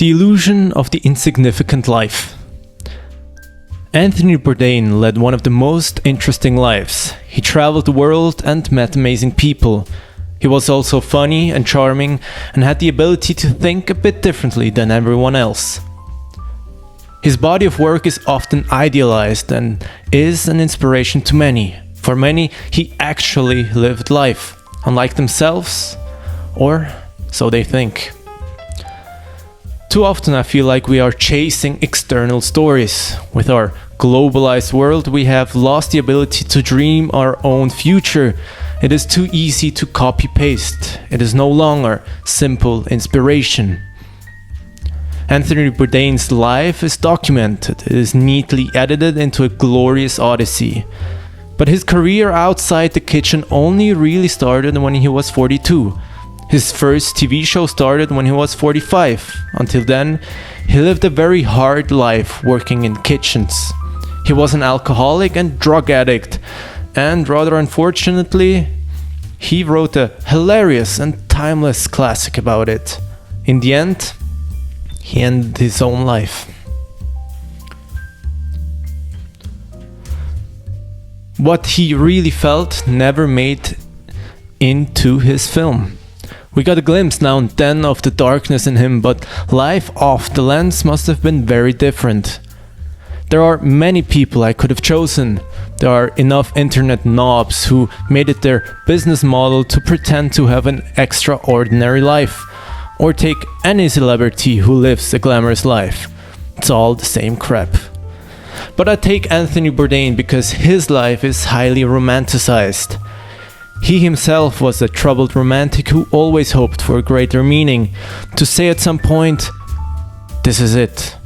The illusion of the insignificant life. Anthony Bourdain led one of the most interesting lives. He traveled the world and met amazing people. He was also funny and charming and had the ability to think a bit differently than everyone else. His body of work is often idealized and is an inspiration to many. For many, he actually lived life, unlike themselves, or so they think. Too often I feel like we are chasing external stories. With our globalized world, we have lost the ability to dream our own future. It is too easy to copy-paste. It is no longer simple inspiration. Anthony Bourdain's life is documented. It is neatly edited into a glorious odyssey. But his career outside the kitchen only really started when he was 42. His first TV show started when he was 45. Until then, he lived a very hard life working in kitchens. He was an alcoholic and drug addict, and rather unfortunately, he wrote a hilarious and timeless classic about it. In the end, he ended his own life. What he really felt never made into his film. We got a glimpse now and then of the darkness in him, but life off the lens must have been very different. There are many people I could have chosen. There are enough internet knobs who made it their business model to pretend to have an extraordinary life. Or take any celebrity who lives a glamorous life. It's all the same crap. But I take Anthony Bourdain because his life is highly romanticized. He himself was a troubled romantic who always hoped for a greater meaning, to say at some point, "This is it."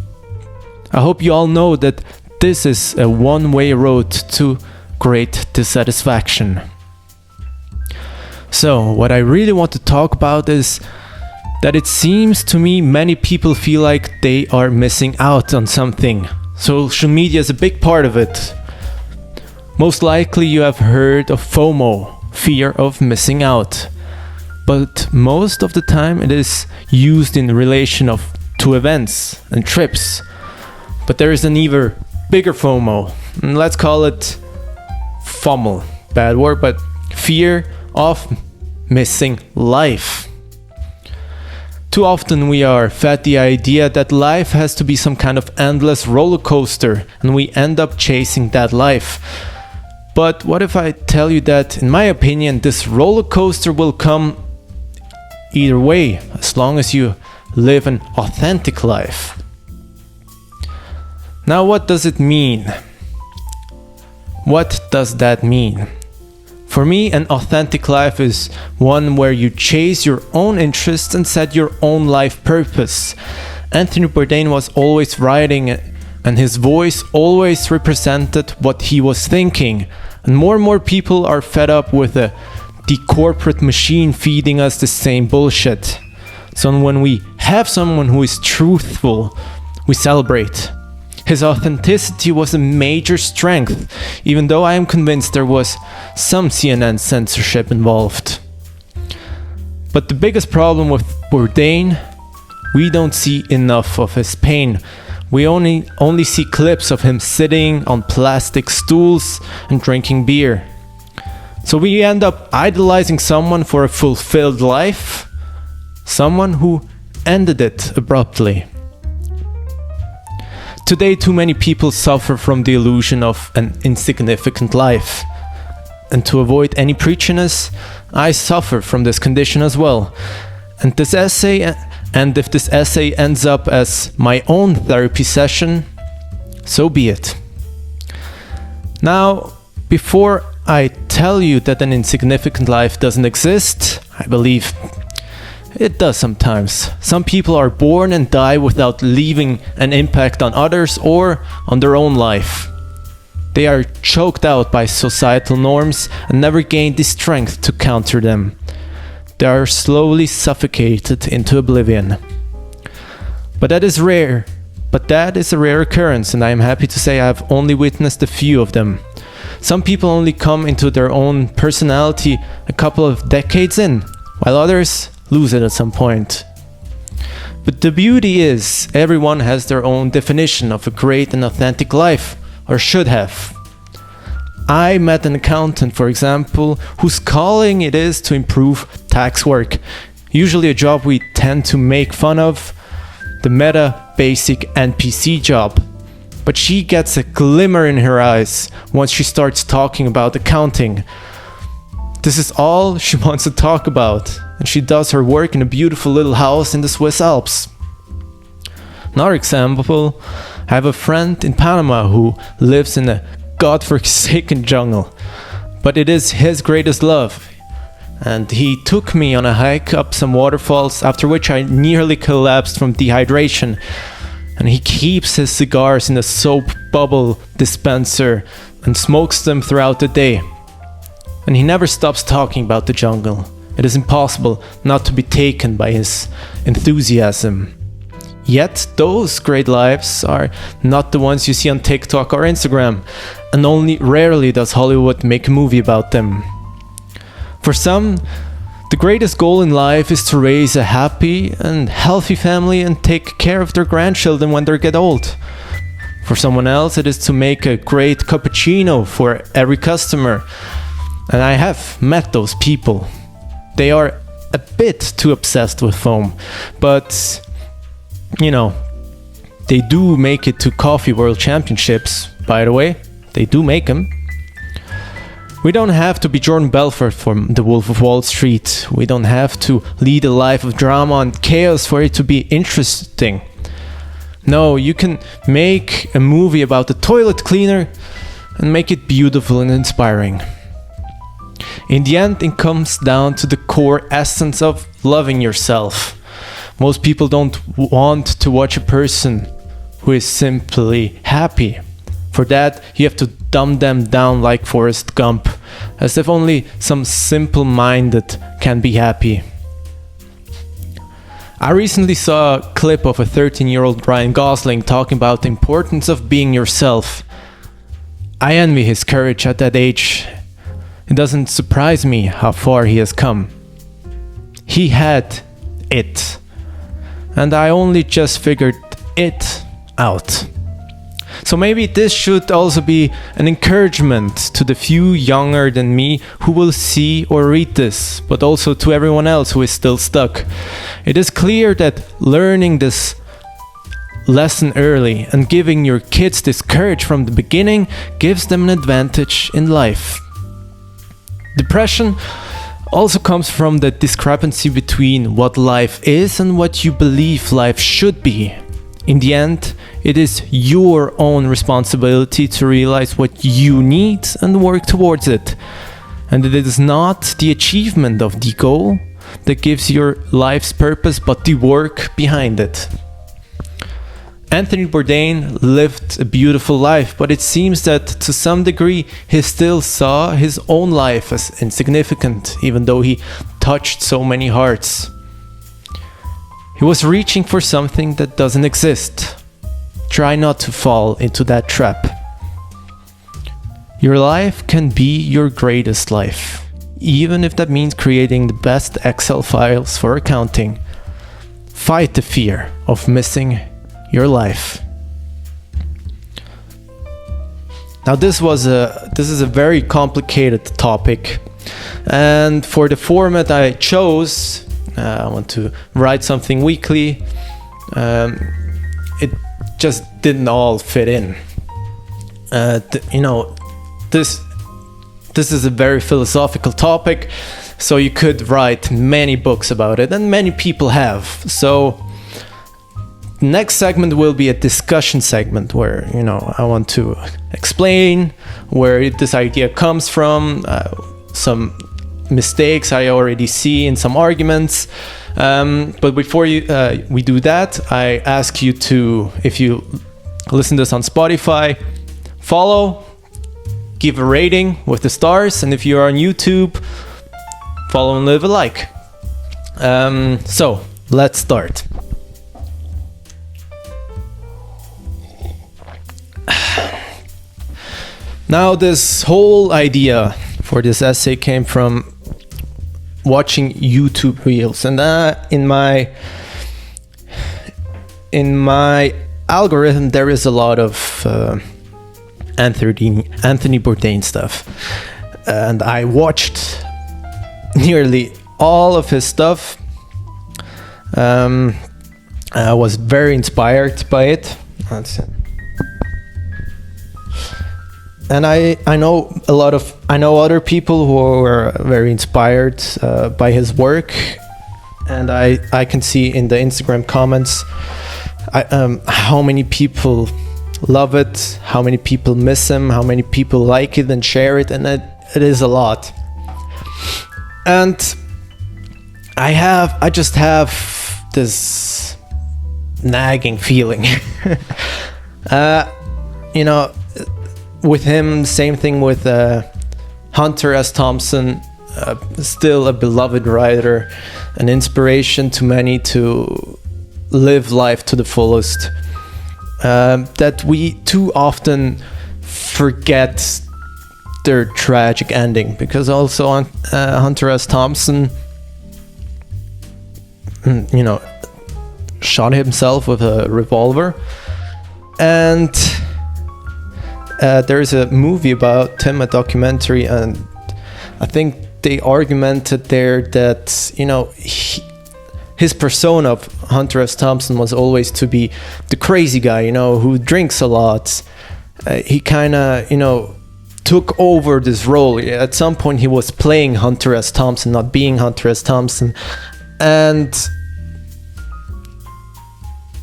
I hope you all know that this is a one-way road to great dissatisfaction. So, what I really want to talk about is that it seems to me many people feel like they are missing out on something. Social media is a big part of it. Most likely you have heard of FOMO. Fear of missing out. But most of the time it is used in relation to events and trips. But there is an even bigger FOMO. And let's call it FOML. Bad word, but fear of missing life. Too often we are fed the idea that life has to be some kind of endless roller coaster, and we end up chasing that life. But what if I tell you that, in my opinion, this roller coaster will come either way, as long as you live an authentic life. Now, what does it mean? What does that mean? For me, an authentic life is one where you chase your own interests and set your own life purpose. Anthony Bourdain was always writing, and his voice always represented what he was thinking. And more people are fed up with the corporate machine feeding us the same bullshit. So when we have someone who is truthful, we celebrate. His authenticity was a major strength, even though I am convinced there was some CNN censorship involved. But the biggest problem with Bourdain, we don't see enough of his pain. We only see clips of him sitting on plastic stools and drinking beer. So we end up idolizing someone for a fulfilled life, someone who ended it abruptly. Today, too many people suffer from the illusion of an insignificant life. And to avoid any preachiness, I suffer from this condition as well. And if this essay ends up as my own therapy session, so be it. Now, before I tell you that an insignificant life doesn't exist, I believe it does sometimes. Some people are born and die without leaving an impact on others or on their own life. They are choked out by societal norms and never gain the strength to counter them. They are slowly suffocated into oblivion. But that is rare. But that is a rare occurrence, and I am happy to say I have only witnessed a few of them. Some people only come into their own personality a couple of decades in, while others lose it at some point. But the beauty is, everyone has their own definition of a great and authentic life, or should have. I met an accountant, for example, whose calling it is to improve tax work, usually a job we tend to make fun of, the meta basic NPC job. But she gets a glimmer in her eyes once she starts talking about accounting. This is all she wants to talk about, and she does her work in a beautiful little house in the Swiss Alps. Another example, I have a friend in Panama who lives in a godforsaken jungle, but it is his greatest love. And he took me on a hike up some waterfalls, after which I nearly collapsed from dehydration. And he keeps his cigars in a soap bubble dispenser and smokes them throughout the day. And he never stops talking about the jungle. It is impossible not to be taken by his enthusiasm. Yet those great lives are not the ones you see on TikTok or Instagram, and only rarely does Hollywood make a movie about them. For some, the greatest goal in life is to raise a happy and healthy family and take care of their grandchildren when they get old. For someone else, it is to make a great cappuccino for every customer. And I have met those people. They are a bit too obsessed with foam, but they do make it to Coffee World Championships, by the way. They do make them. We don't have to be Jordan Belfort from The Wolf of Wall Street. We don't have to lead a life of drama and chaos for it to be interesting. No, you can make a movie about the toilet cleaner and make it beautiful and inspiring. In the end, it comes down to the core essence of loving yourself. Most people don't want to watch a person who is simply happy. For that, you have to dumb them down like Forrest Gump, as if only some simple-minded can be happy. I recently saw a clip of a 13-year-old Ryan Gosling talking about the importance of being yourself. I envy his courage at that age. It doesn't surprise me how far he has come. He had it, and I only just figured it out. So maybe this should also be an encouragement to the few younger than me who will see or read this, but also to everyone else who is still stuck. It is clear that learning this lesson early and giving your kids this courage from the beginning gives them an advantage in life. Depression also comes from the discrepancy between what life is and what you believe life should be. In the end, it is your own responsibility to realize what you need and work towards it. And it is not the achievement of the goal that gives your life's purpose, but the work behind it. Anthony Bourdain lived a beautiful life, but it seems that to some degree he still saw his own life as insignificant, even though he touched so many hearts. He was reaching for something that doesn't exist. Try not to fall into that trap. Your life can be your greatest life, even if that means creating the best Excel files for accounting. Fight the fear of missing your life. Now this is a very complicated topic, and for the format I chose, I want to write something weekly. It just didn't all fit in. This is a very philosophical topic, so you could write many books about it, and many people have. So next segment will be a discussion segment where I want to explain where this idea comes from, some mistakes I already see in some arguments, but before we do that, I ask you to, if you listen to this on Spotify, follow, give a rating with the stars, and if you're on YouTube, follow and leave a like. So let's start. Now this whole idea for this essay came from watching YouTube reels, and in my in my algorithm there is a lot of Anthony Bourdain stuff, and I watched nearly all of his stuff. I was very inspired by it. That's it. And I know other people who are very inspired by his work, and I can see in the Instagram comments how many people love it, how many people miss him, how many people like it and share it, and it is a lot. And I just have this nagging feeling. With him, same thing with Hunter S. Thompson, still a beloved writer, an inspiration to many to live life to the fullest. That we too often forget their tragic ending, because also on Hunter S. Thompson, shot himself with a revolver, and there is a movie about him, a documentary, and I think they argumented there that his persona of Hunter S. Thompson was always to be the crazy guy, who drinks a lot. He kind of, took over this role. At some point he was playing Hunter S. Thompson, not being Hunter S. Thompson. And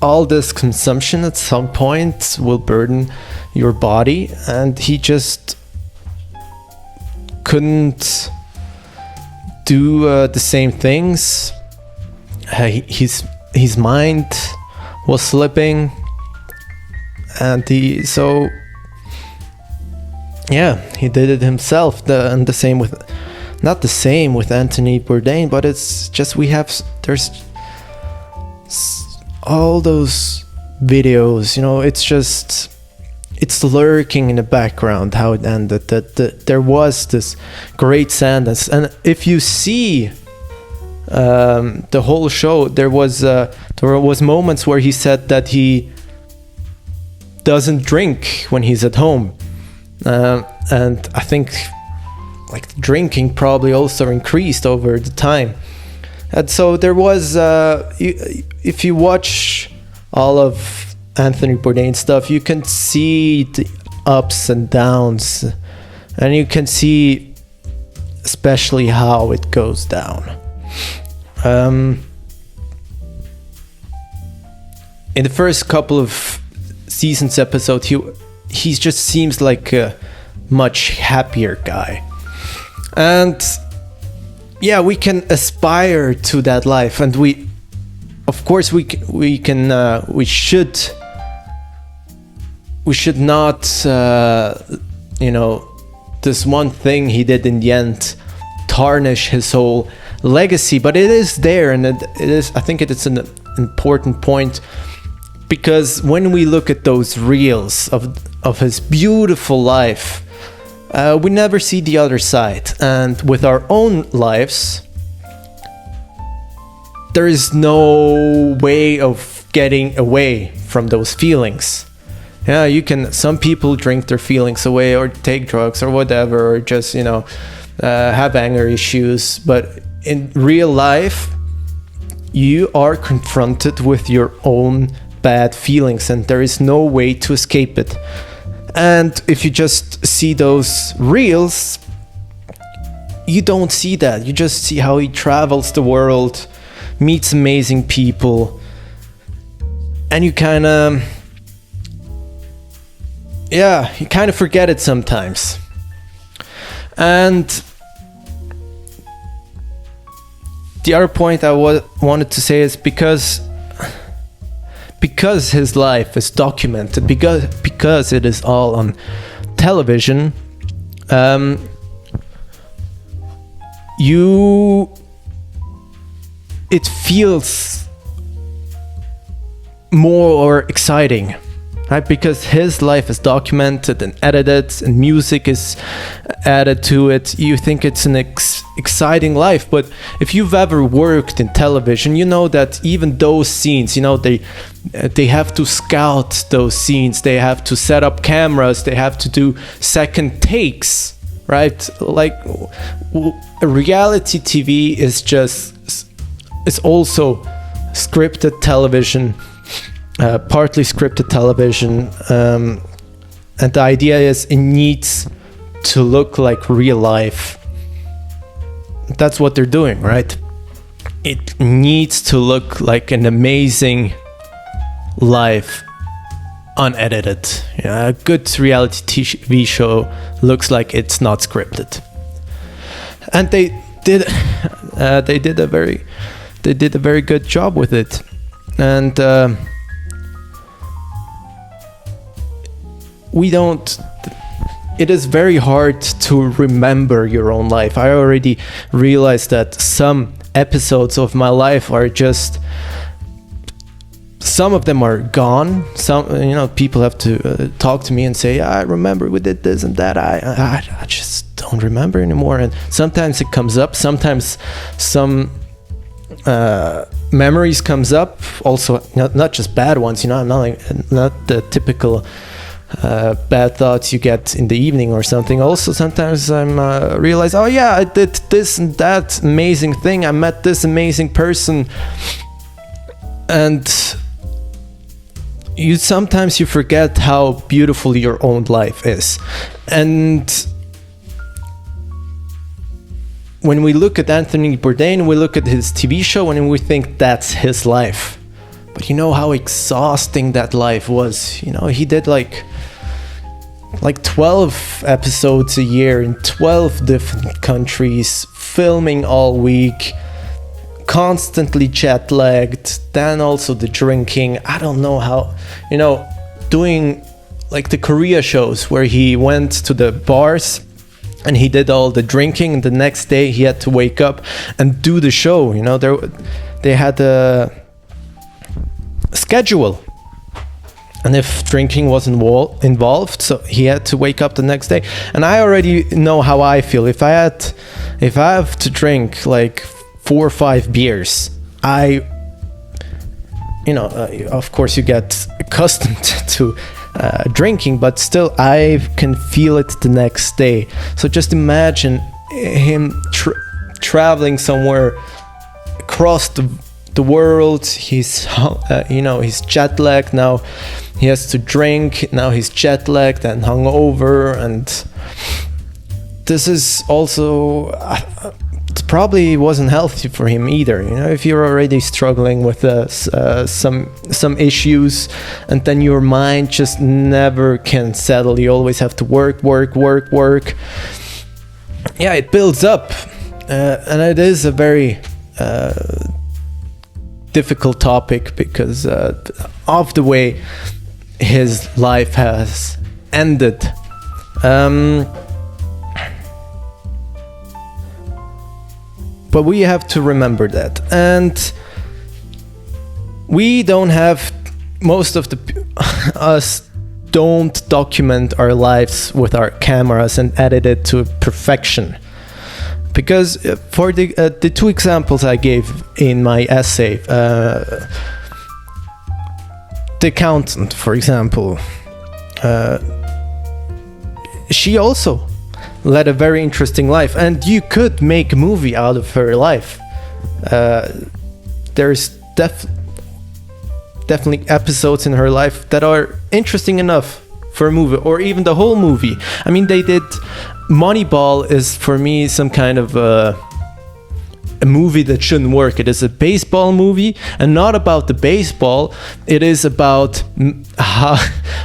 all this consumption at some point will burden your body, and he just couldn't do the same things. His mind was slipping, and he did it himself. And the same with, not the same with Anthony Bourdain, but it's just there's all those videos, it's lurking in the background how it ended, that there was this great sadness. And if you see the whole show, there was moments where he said that he doesn't drink when he's at home, and I think drinking probably also increased over the time. And so there was, if you watch all of Anthony Bourdain stuff, you can see the ups and downs, and you can see especially how it goes down. In the first couple of seasons episode, he just seems like a much happier guy, and we can aspire to that life, and we should not this one thing he did in the end tarnish his whole legacy. But it is there, and I think it is an important point, because when we look at those reels of his beautiful life, we never see the other side. And with our own lives, there is no way of getting away from those feelings. Some people drink their feelings away, or take drugs, or whatever, or just have anger issues. But in real life, you are confronted with your own bad feelings, and there is no way to escape it. And if you just see those reels, you don't see that. You just see how he travels the world, meets amazing people, and you kind of forget it sometimes. And the other point I wanted to say is because his life is documented, because it is all on television, it feels more exciting. right? Because his life is documented and edited, and music is added to it. You think it's an exciting life, but if you've ever worked in television, you know that even those scenes, you know, they have to scout those scenes, they have to set up cameras, they have to do second takes, right? Like reality TV is also scripted television, partly scripted television, and the idea is it needs to look like real life. That's what they're doing, right? It needs to look like an amazing life, unedited. Yeah, a good reality TV show looks like it's not scripted, and they did a very good job with it. And it is very hard to remember your own life. I already realized that some episodes of my life are just, some of them are gone. Some, you know, people have to talk to me and say, I remember we did this and that. I just don't remember anymore. And sometimes it comes up, sometimes some memories comes up, also not just bad ones, you know. I'm not the typical bad thoughts you get in the evening or something. Also sometimes I'm realize, oh yeah, I did this and that amazing thing, I met this amazing person. And sometimes you forget how beautiful your own life is. And when we look at Anthony Bourdain, we look at his TV show and we think that's his life. But you know how exhausting that life was. You know, he did like 12 episodes a year in 12 different countries, filming all week, constantly jet lagged, then also the drinking. I don't know how, you know, doing like the Korea shows where he went to the bars and he did all the drinking, and the next day he had to wake up and do the show. You know, they had a schedule, and if drinking was involved, so he had to wake up the next day. And I already know how I feel. If I have to drink like 4 or 5 beers, of course you get accustomed to drinking, but still I can feel it the next day. So just imagine him traveling somewhere across the world. He's he's jet lagged now. He has to drink. Now he's jet lagged and hungover, and this is also it probably wasn't healthy for him either. You know, if you're already struggling with some issues, and then your mind just never can settle. You always have to work. Yeah, it builds up, and it is a very difficult topic because of the way his life has ended. But we have to remember that, and we don't have, most of us don't document our lives with our cameras and edit it to perfection. Because for the 2 examples I gave in my essay, the accountant, for example, she also led a very interesting life, and you could make a movie out of her life. There's definitely episodes in her life that are interesting enough for a movie, or even the whole movie. I mean, they did. Moneyball is for me some kind of a movie that shouldn't work. It is a baseball movie, and not about the baseball. It is about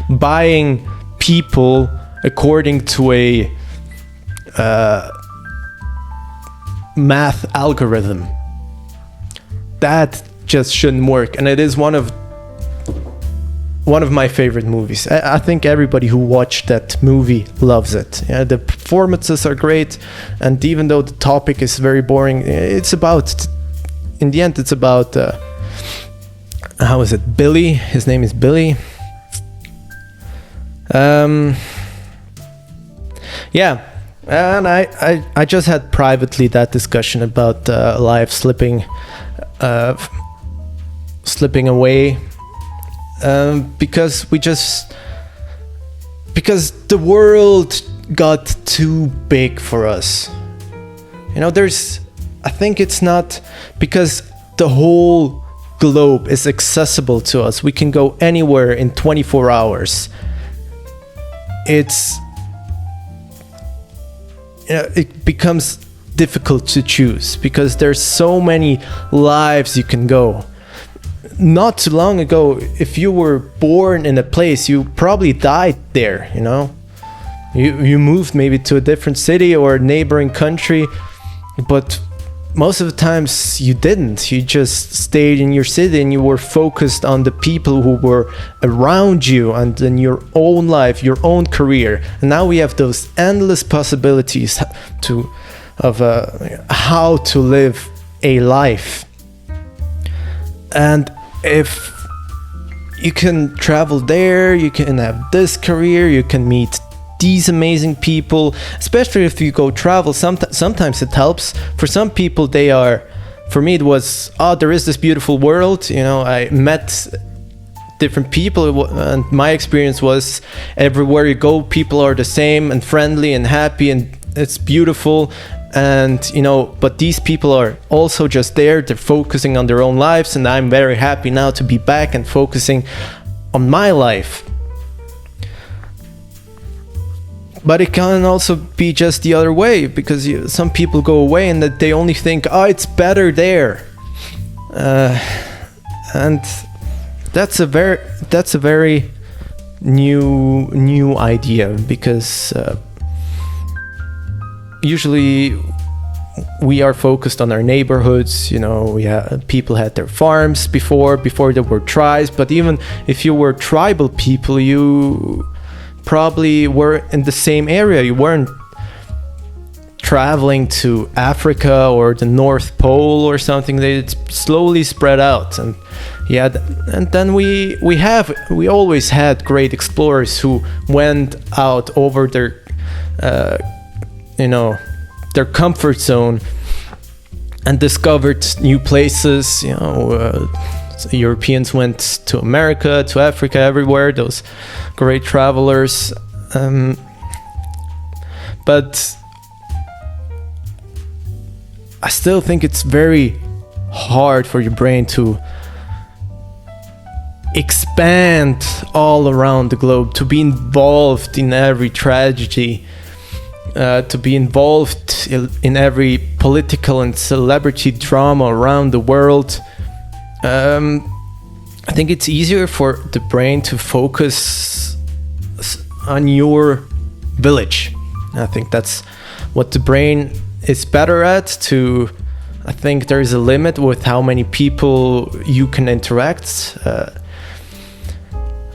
buying people according to a math algorithm. That just shouldn't work, and it is one of my favorite movies. I think everybody who watched that movie loves it. Yeah, the performances are great, and even though the topic is very boring, it's about, in the end, it's about how is it, Billy? His name is Billy. Um, yeah, and I just had privately that discussion about life slipping away, because the world got too big for us. I think it's not because the whole globe is accessible to us. We can go anywhere in 24 hours. It becomes difficult to choose because there's so many lives you can go. Not too long ago, if you were born in a place, you probably died there, You moved maybe to a different city or a neighboring country, but most of the times you didn't. You just stayed in your city and you were focused on the people who were around you and in your own life, your own career. And now we have those endless possibilities of how to live a life. And if you can travel there, you can have this career, you can meet these amazing people, especially if you go travel. Sometimes it helps. For some people, for me it was, there is this beautiful world. I met different people, and my experience was everywhere you go, people are the same and friendly and happy, and it's beautiful. And but these people are also just there, they're focusing on their own lives, and I'm very happy now to be back and focusing on my life. But it can also be just the other way, because some people go away and that they only think, it's better there, and that's a very new idea, because usually we are focused on our neighborhoods. People had their farms before there were tribes, but even if you were tribal people, you probably were in the same area. You weren't traveling to Africa or the North Pole or something. They slowly spread out, and then we always had great explorers who went out over their their comfort zone and discovered new places. Europeans went to America, to Africa, everywhere, those great travelers. But I still think it's very hard for your brain to expand all around the globe, to be involved in every tragedy, to be involved in every political and celebrity drama around the world. I think it's easier for the brain to focus on your village. I think that's what the brain is better at. I think there is a limit with how many people you can interact.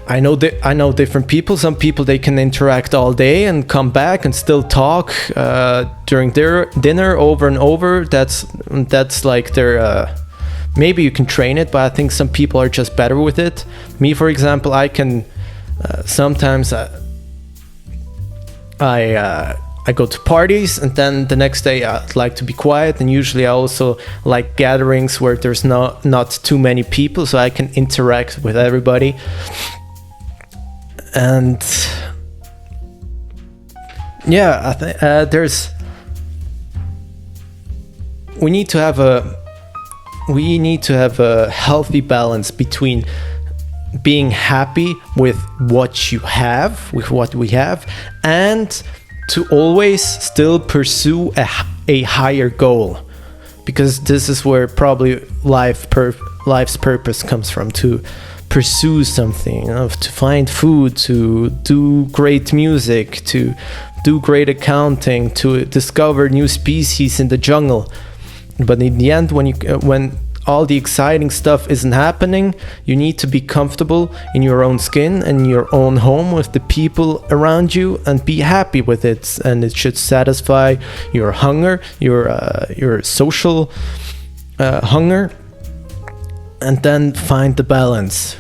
I know different people. Some people, they can interact all day and come back and still talk during their dinner over and over. That's like their. Maybe you can train it, but I think some people are just better with it. Me, for example, I can sometimes I go to parties, and then the next day I'd like to be quiet. And usually I also like gatherings where there's not too many people, so I can interact with everybody. And yeah, I think we need to have a healthy balance between being happy with what you have, with what we have, and to always still pursue a higher goal, because this is where probably life's purpose comes from, to pursue something, to find food, to do great music, to do great accounting, to discover new species in the jungle. But in the end, when all the exciting stuff isn't happening, you need to be comfortable in your own skin and your own home with the people around you, and be happy with it. And it should satisfy your hunger, your social hunger, and then find the balance.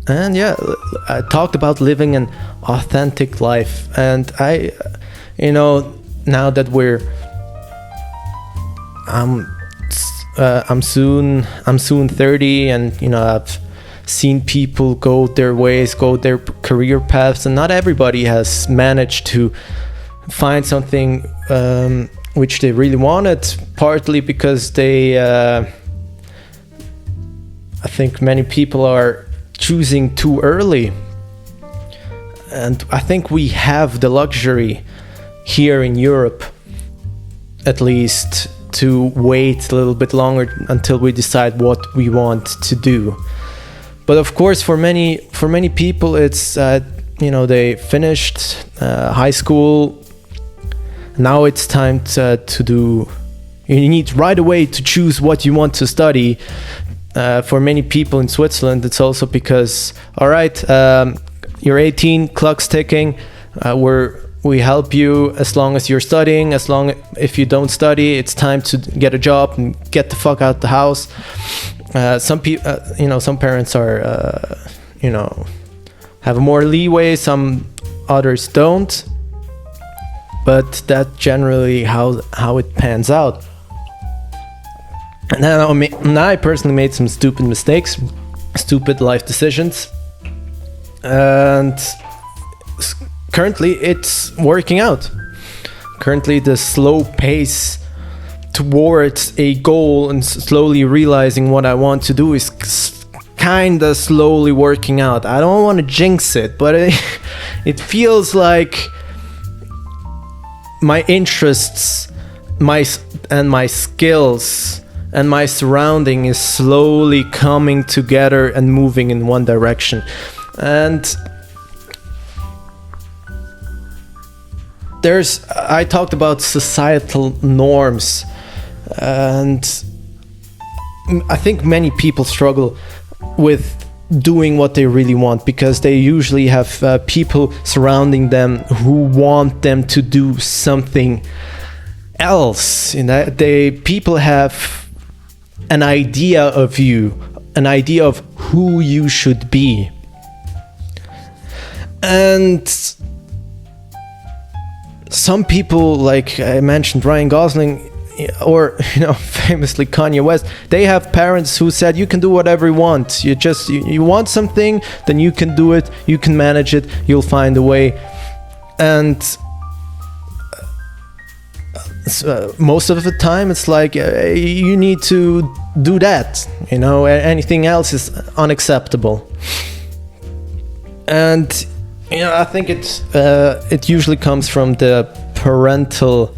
And yeah, I talked about living an authentic life, and now that I'm soon 30, and I've seen people go their ways, go their career paths, and not everybody has managed to find something which they really wanted, partly because I think many people are choosing too early. And I think we have the luxury here in Europe, at least, to wait a little bit longer until we decide what we want to do. But of course, for many people, it's they finished high school. Now it's time to do. You need right away to choose what you want to study. For many people in Switzerland, it's also because, all right, you're 18, clock's ticking. We help you as long as you're studying. If you don't study, it's time to get a job and get the fuck out the house. Some people, some parents are, have more leeway. Some others don't. But that's generally how it pans out. And then I personally made some stupid mistakes, stupid life decisions, and currently it's working out. Currently the slow pace towards a goal and slowly realizing what I want to do is kinda slowly working out. I don't want to jinx it, but it feels like my interests, my skills, and my surrounding is slowly coming together and moving in one direction. And I talked about societal norms, and I think many people struggle with doing what they really want, because they usually have people surrounding them who want them to do something else. People have an idea of you, an idea of who you should be. And some people, like I mentioned, Ryan Gosling, or famously Kanye West, they have parents who said you can do whatever you want. You want something, then you can do it, you can manage it, you'll find a way. And most of the time it's like you need to do that, anything else is unacceptable. And I think it usually comes from the parental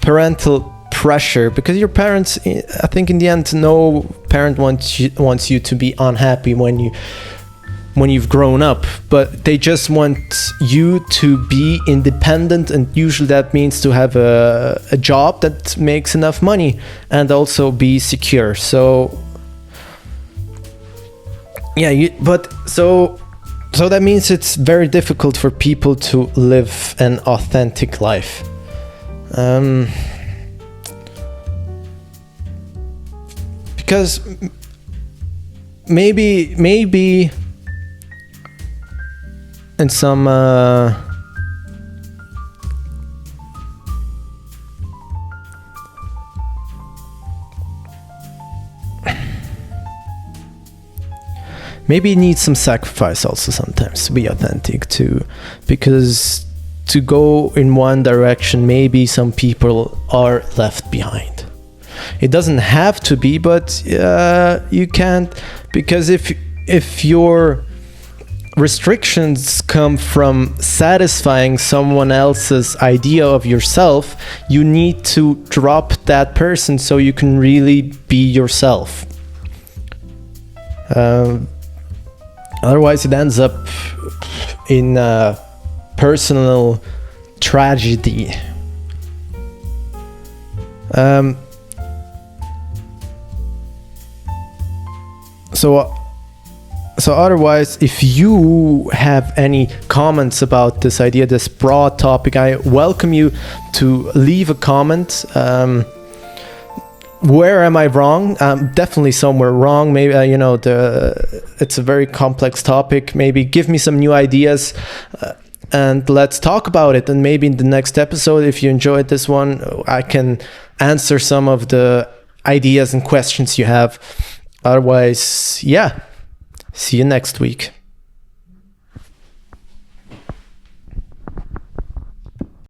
parental pressure, because your parents, I think in the end, no parent wants you to be unhappy when you've grown up, but they just want you to be independent, and usually that means to have a job that makes enough money and also be secure. So yeah, so that means it's very difficult for people to live an authentic life. Because maybe in some maybe it needs some sacrifice also sometimes to be authentic too, because to go in one direction, maybe some people are left behind. It doesn't have to be, but you can't, because if your restrictions come from satisfying someone else's idea of yourself, you need to drop that person so you can really be yourself. Otherwise it ends up in personal tragedy. So otherwise, if you have any comments about this idea, this broad topic, I welcome you to leave a comment. where am I wrong? Definitely somewhere wrong. Maybe it's a very complex topic. Maybe give me some new ideas, and let's talk about it. And maybe in the next episode, if you enjoyed this one, I can answer some of the ideas and questions you have. Otherwise, yeah, see you next week.